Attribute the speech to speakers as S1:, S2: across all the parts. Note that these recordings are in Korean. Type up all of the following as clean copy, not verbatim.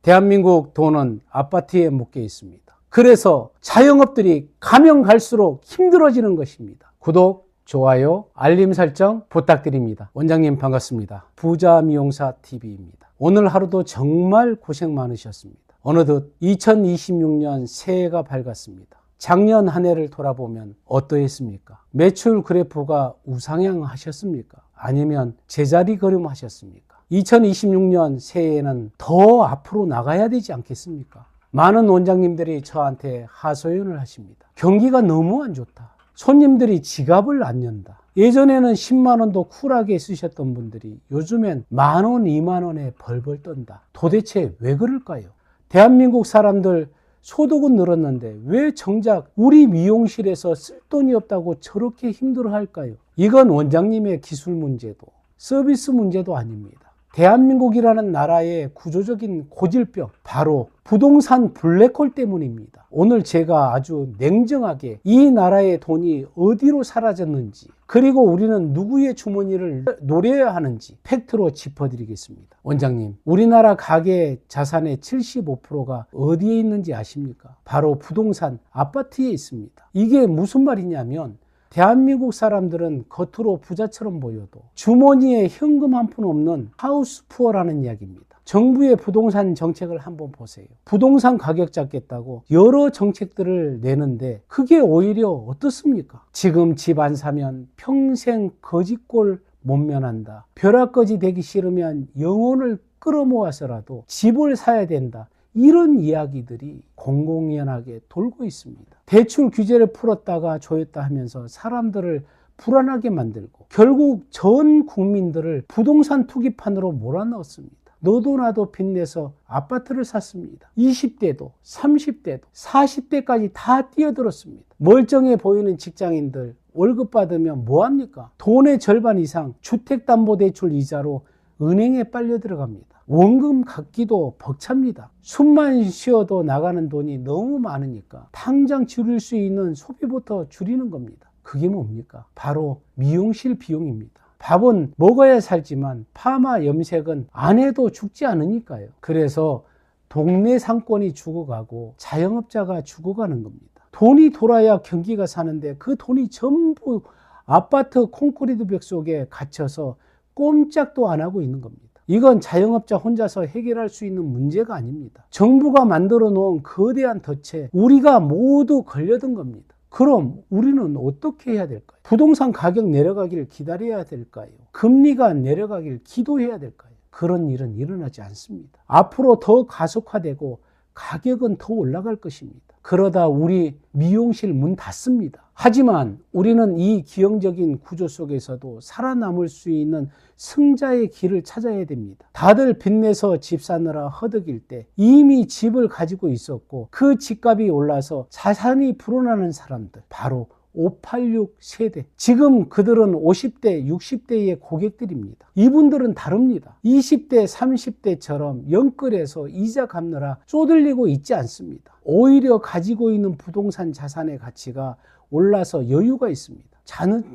S1: 대한민국 돈은 아파트에 묶여 있습니다. 그래서 자영업들이 가면 갈수록 힘들어지는 것입니다. 구독, 좋아요, 알림 설정 부탁드립니다. 원장님 반갑습니다. 부자미용사TV입니다. 오늘 하루도 정말 고생 많으셨습니다. 어느덧 2026년 새해가 밝았습니다. 작년 한 해를 돌아보면 어떠했습니까? 매출 그래프가 우상향 하셨습니까? 아니면 제자리 걸음 하셨습니까? 2026년 새해에는 더 앞으로 나가야 되지 않겠습니까? 많은 원장님들이 저한테 하소연을 하십니다. 경기가 너무 안 좋다. 손님들이 지갑을 안 연다. 예전에는 10만 원도 쿨하게 쓰셨던 분들이 요즘엔 만 원, 2만 원에 벌벌 떤다. 도대체 왜 그럴까요? 대한민국 사람들 소득은 늘었는데 왜 정작 우리 미용실에서 쓸 돈이 없다고 저렇게 힘들어할까요? 이건 원장님의 기술 문제도 서비스 문제도 아닙니다. 대한민국이라는 나라의 구조적인 고질병, 바로 부동산 블랙홀 때문입니다. 오늘 제가 아주 냉정하게 이 나라의 돈이 어디로 사라졌는지, 그리고 우리는 누구의 주머니를 노려야 하는지 팩트로 짚어드리겠습니다. 원장님, 우리나라 가계 자산의 75%가 어디에 있는지 아십니까? 바로 부동산 아파트에 있습니다. 이게 무슨 말이냐면 대한민국 사람들은 겉으로 부자처럼 보여도 주머니에 현금 한 푼 없는 하우스 푸어라는 이야기입니다. 정부의 부동산 정책을 한번 보세요. 부동산 가격 잡겠다고 여러 정책들을 내는데 그게 오히려 어떻습니까? 지금 집 안 사면 평생 거지꼴 못 면한다. 벼락거지 되기 싫으면 영혼을 끌어모아서라도 집을 사야 된다. 이런 이야기들이 공공연하게 돌고 있습니다. 대출 규제를 풀었다가 조였다 하면서 사람들을 불안하게 만들고 결국 전 국민들을 부동산 투기판으로 몰아넣었습니다. 너도 나도 빚내서 아파트를 샀습니다. 20대도 30대도 40대까지 다 뛰어들었습니다. 멀쩡해 보이는 직장인들 월급 받으면 뭐합니까? 돈의 절반 이상 주택담보대출 이자로 은행에 빨려 들어갑니다. 원금 갚기도 벅찹니다. 숨만 쉬어도 나가는 돈이 너무 많으니까 당장 줄일 수 있는 소비부터 줄이는 겁니다. 그게 뭡니까? 바로 미용실 비용입니다. 밥은 먹어야 살지만 파마 염색은 안 해도 죽지 않으니까요. 그래서 동네 상권이 죽어가고 자영업자가 죽어가는 겁니다. 돈이 돌아야 경기가 사는데 그 돈이 전부 아파트 콘크리트 벽 속에 갇혀서 꼼짝도 안 하고 있는 겁니다. 이건 자영업자 혼자서 해결할 수 있는 문제가 아닙니다. 정부가 만들어 놓은 거대한 덫에 우리가 모두 걸려든 겁니다. 그럼 우리는 어떻게 해야 될까요? 부동산 가격 내려가기를 기다려야 될까요? 금리가 내려가기를 기도해야 될까요? 그런 일은 일어나지 않습니다. 앞으로 더 가속화되고 가격은 더 올라갈 것입니다. 그러다 우리 미용실 문 닫습니다. 하지만 우리는 이 기형적인 구조 속에서도 살아남을 수 있는 승자의 길을 찾아야 됩니다. 다들 빚내서 집 사느라 허덕일 때 이미 집을 가지고 있었고 그 집값이 올라서 자산이 불어나는 사람들, 바로 586 세대. 지금 그들은 50대, 60대의 고객들입니다. 이분들은 다릅니다. 20대, 30대처럼 영끌에서 이자 갚느라 쪼들리고 있지 않습니다. 오히려 가지고 있는 부동산 자산의 가치가 올라서 여유가 있습니다.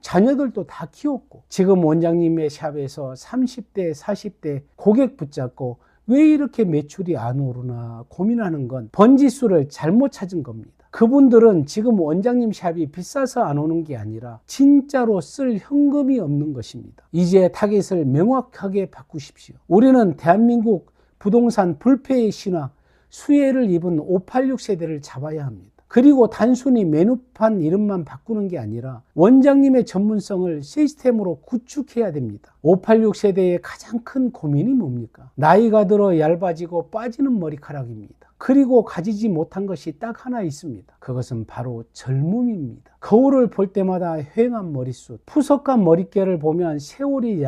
S1: 자녀들도 다 키웠고 지금 원장님의 샵에서 30대, 40대 고객 붙잡고 왜 이렇게 매출이 안 오르나 고민하는 건 번지수를 잘못 찾은 겁니다. 그분들은 지금 원장님 샵이 비싸서 안 오는 게 아니라 진짜로 쓸 현금이 없는 것입니다. 이제 타겟을 명확하게 바꾸십시오. 우리는 대한민국 부동산 불패의 신화, 수혜를 입은 586 세대를 잡아야 합니다. 그리고 단순히 메뉴판 이름만 바꾸는 게 아니라 원장님의 전문성을 시스템으로 구축해야 됩니다. 586 세대의 가장 큰 고민이 뭡니까? 나이가 들어 얇아지고 빠지는 머리카락입니다. 그리고 가지지 못한 것이 딱 하나 있습니다. 그것은 바로 젊음입니다. 거울을 볼 때마다 휑한 머리숱, 푸석한 머릿결을 보면 세월이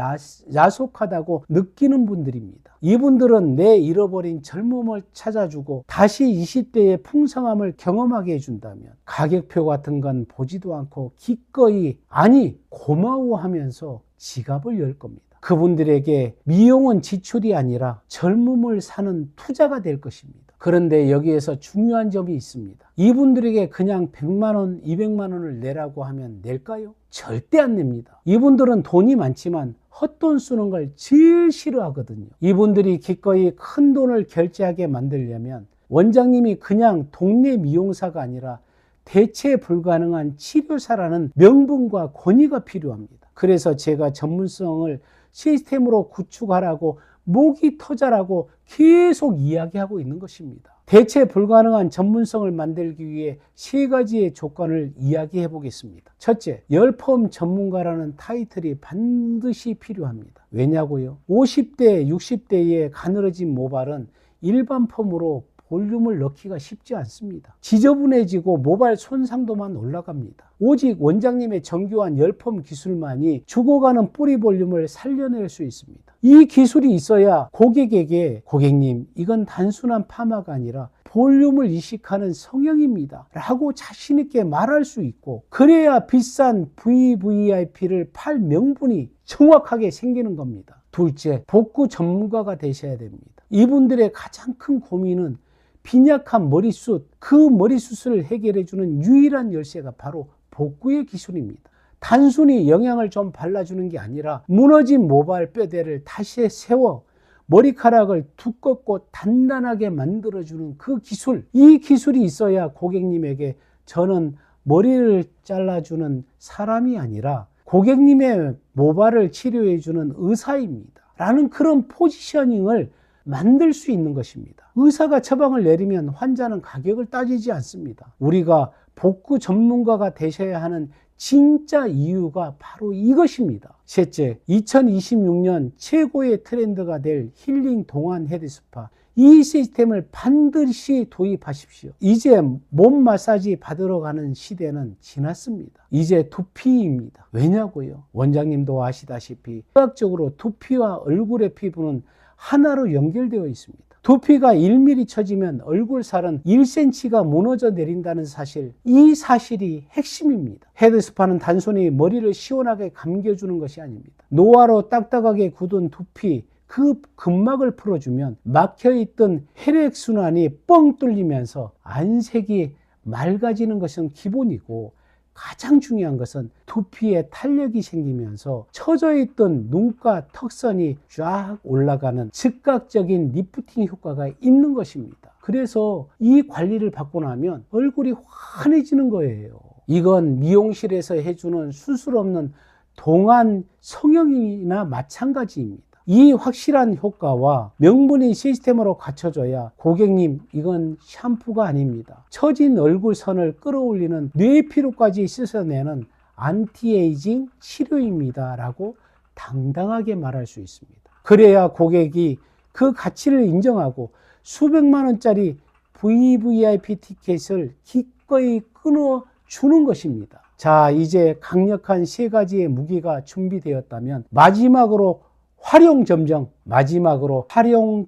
S1: 야속하다고 느끼는 분들입니다. 이분들은 내 잃어버린 젊음을 찾아주고 다시 20대의 풍성함을 경험하게 해준다면 가격표 같은 건 보지도 않고 기꺼이, 아니 고마워하면서 지갑을 열 겁니다. 그분들에게 미용은 지출이 아니라 젊음을 사는 투자가 될 것입니다. 그런데 여기에서 중요한 점이 있습니다. 이분들에게 그냥 100만 원, 200만 원을 내라고 하면 낼까요? 절대 안 냅니다. 이분들은 돈이 많지만 헛돈 쓰는 걸 제일 싫어하거든요. 이분들이 기꺼이 큰 돈을 결제하게 만들려면 원장님이 그냥 동네 미용사가 아니라 대체 불가능한 치료사라는 명분과 권위가 필요합니다. 그래서 제가 전문성을 시스템으로 구축하라고 목이 터져라고 계속 이야기하고 있는 것입니다. 대체 불가능한 전문성을 만들기 위해 3가지의 조건을 이야기해 보겠습니다. 첫째, 열펌 전문가라는 타이틀이 반드시 필요합니다. 왜냐고요? 50대, 60대의 가늘어진 모발은 일반 펌으로 볼륨을 넣기가 쉽지 않습니다. 지저분해지고 모발 손상도만 올라갑니다. 오직 원장님의 정교한 열펌 기술만이 죽어가는 뿌리 볼륨을 살려낼 수 있습니다. 이 기술이 있어야 고객에게 고객님 이건 단순한 파마가 아니라 볼륨을 이식하는 성형입니다 라고 자신 있게 말할 수 있고, 그래야 비싼 VVIP를 팔 명분이 정확하게 생기는 겁니다. 둘째, 복구 전문가가 되셔야 됩니다. 이분들의 가장 큰 고민은 빈약한 머리숱, 그 머리숱을 해결해주는 유일한 열쇠가 바로 복구의 기술입니다. 단순히 영양을 좀 발라주는 게 아니라 무너진 모발 뼈대를 다시 세워 머리카락을 두껍고 단단하게 만들어주는 그 기술, 이 기술이 있어야 고객님에게 저는 머리를 잘라주는 사람이 아니라 고객님의 모발을 치료해주는 의사입니다 라는 그런 포지셔닝을 만들 수 있는 것입니다. 의사가 처방을 내리면 환자는 가격을 따지지 않습니다. 우리가 복구 전문가가 되셔야 하는 진짜 이유가 바로 이것입니다. 셋째, 2026년 최고의 트렌드가 될 힐링 동안 헤드스파, 이 시스템을 반드시 도입하십시오. 이제 몸 마사지 받으러 가는 시대는 지났습니다. 이제 두피입니다. 왜냐고요? 원장님도 아시다시피 의학적으로 두피와 얼굴의 피부는 하나로 연결되어 있습니다. 두피가 1mm 처지면 얼굴살은 1cm가 무너져 내린다는 사실, 이 사실이 핵심입니다. 헤드스파는 단순히 머리를 시원하게 감겨주는 것이 아닙니다. 노화로 딱딱하게 굳은 두피, 그 근막을 풀어주면 막혀있던 혈액순환이 뻥 뚫리면서 안색이 맑아지는 것은 기본이고, 가장 중요한 것은 두피에 탄력이 생기면서 처져있던 눈가 턱선이 쫙 올라가는 즉각적인 리프팅 효과가 있는 것입니다. 그래서 이 관리를 받고 나면 얼굴이 환해지는 거예요. 이건 미용실에서 해주는 수술 없는 동안 성형이나 마찬가지입니다. 이 확실한 효과와 명분이 시스템으로 갖춰져야 고객님 이건 샴푸가 아닙니다. 처진 얼굴선을 끌어올리는 뇌피로까지 씻어내는 안티에이징 치료입니다 라고 당당하게 말할 수 있습니다. 그래야 고객이 그 가치를 인정하고 수백만 원짜리 VVIP 티켓을 기꺼이 끊어주는 것입니다. 자, 이제 강력한 3가지의 무기가 준비되었다면 마지막으로 활용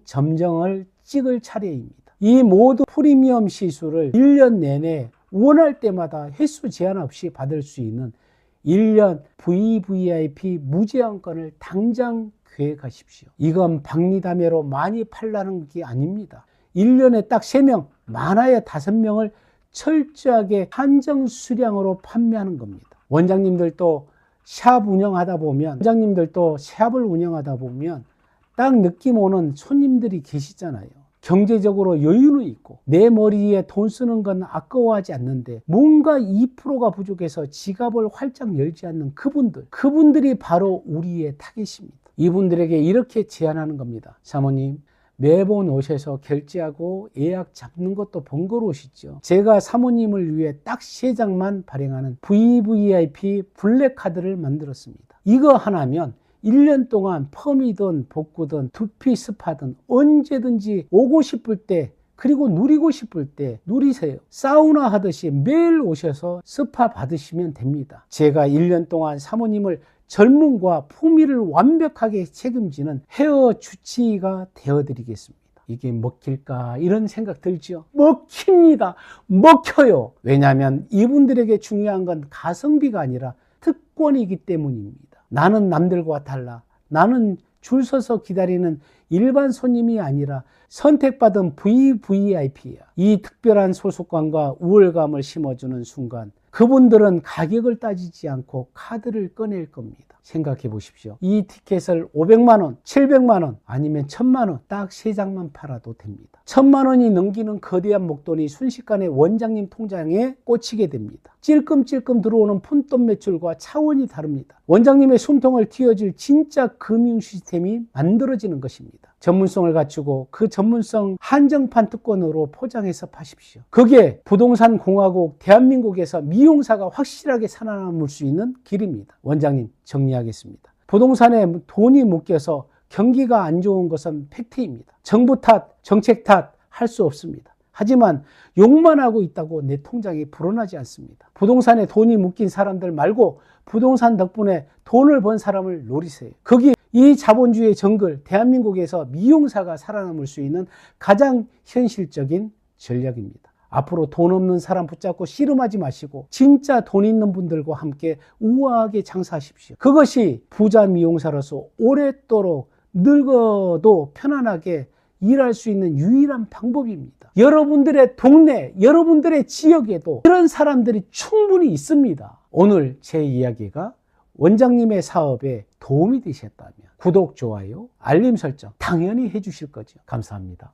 S1: 점정을 찍을 차례입니다. 이 모든 프리미엄 시술을 1년 내내 원할 때마다 횟수 제한 없이 받을 수 있는 1년 VVIP 무제한권을 당장 계획하십시오. 이건 박리담회로 많이 팔라는 게 아닙니다. 1년에 딱 3명, 많아야 5명을 철저하게 한정 수량으로 판매하는 겁니다. 원장님들도 샵 운영하다 보면, 원장님들도 샵을 운영하다 보면 딱 느낌 오는 손님들이 계시잖아요. 경제적으로 여유는 있고 내 머리에 돈 쓰는 건 아까워하지 않는데 뭔가 2%가 부족해서 지갑을 활짝 열지 않는 그분들이 바로 우리의 타겟입니다. 이분들에게 이렇게 제안하는 겁니다. 사모님, 매번 오셔서 결제하고 예약 잡는 것도 번거로우시죠. 제가 사모님을 위해 딱 3장만 발행하는 VVIP 블랙카드를 만들었습니다. 이거 하나면 1년 동안 펌이든 복구든 두피 스파든 언제든지 오고 싶을 때, 그리고 누리고 싶을 때 누리세요. 사우나 하듯이 매일 오셔서 스파 받으시면 됩니다. 제가 1년 동안 사모님을 젊음과 품위를 완벽하게 책임지는 헤어 주치의가 되어드리겠습니다. 이게 먹힐까 이런 생각 들죠? 먹힙니다. 먹혀요. 왜냐하면 이분들에게 중요한 건 가성비가 아니라 특권이기 때문입니다. 나는 남들과 달라. 나는 줄 서서 기다리는 일반 손님이 아니라 선택받은 VVIP야. 이 특별한 소속감과 우월감을 심어주는 순간 그분들은 가격을 따지지 않고 카드를 꺼낼 겁니다. 생각해 보십시오. 이 티켓을 500만 원, 700만 원, 아니면 1000만 원 딱 3장만 팔아도 됩니다. 1000만 원이 넘기는 거대한 목돈이 순식간에 원장님 통장에 꽂히게 됩니다. 찔끔찔끔 들어오는 푼돈 매출과 차원이 다릅니다. 원장님의 숨통을 틔워줄 진짜 금융 시스템이 만들어지는 것입니다. 전문성을 갖추고 그 전문성 한정판 특권으로 포장해서 파십시오. 그게 부동산 공화국 대한민국에서 미용사가 확실하게 살아남을 수 있는 길입니다. 원장님 정리하겠습니다. 부동산에 돈이 묶여서 경기가 안 좋은 것은 팩트입니다. 정부 탓, 정책 탓 할 수 없습니다. 하지만 욕만 하고 있다고 내 통장이 불어나지 않습니다. 부동산에 돈이 묶인 사람들 말고 부동산 덕분에 돈을 번 사람을 노리세요. 거기 이 자본주의 정글 대한민국에서 미용사가 살아남을 수 있는 가장 현실적인 전략입니다. 앞으로 돈 없는 사람 붙잡고 씨름하지 마시고 진짜 돈 있는 분들과 함께 우아하게 장사하십시오. 그것이 부자 미용사로서 오랫도록 늙어도 편안하게 일할 수 있는 유일한 방법입니다. 여러분들의 동네, 여러분들의 지역에도 그런 사람들이 충분히 있습니다. 오늘 제 이야기가 원장님의 사업에 도움이 되셨다면 구독, 좋아요, 알림 설정 당연히 해주실 거죠. 감사합니다.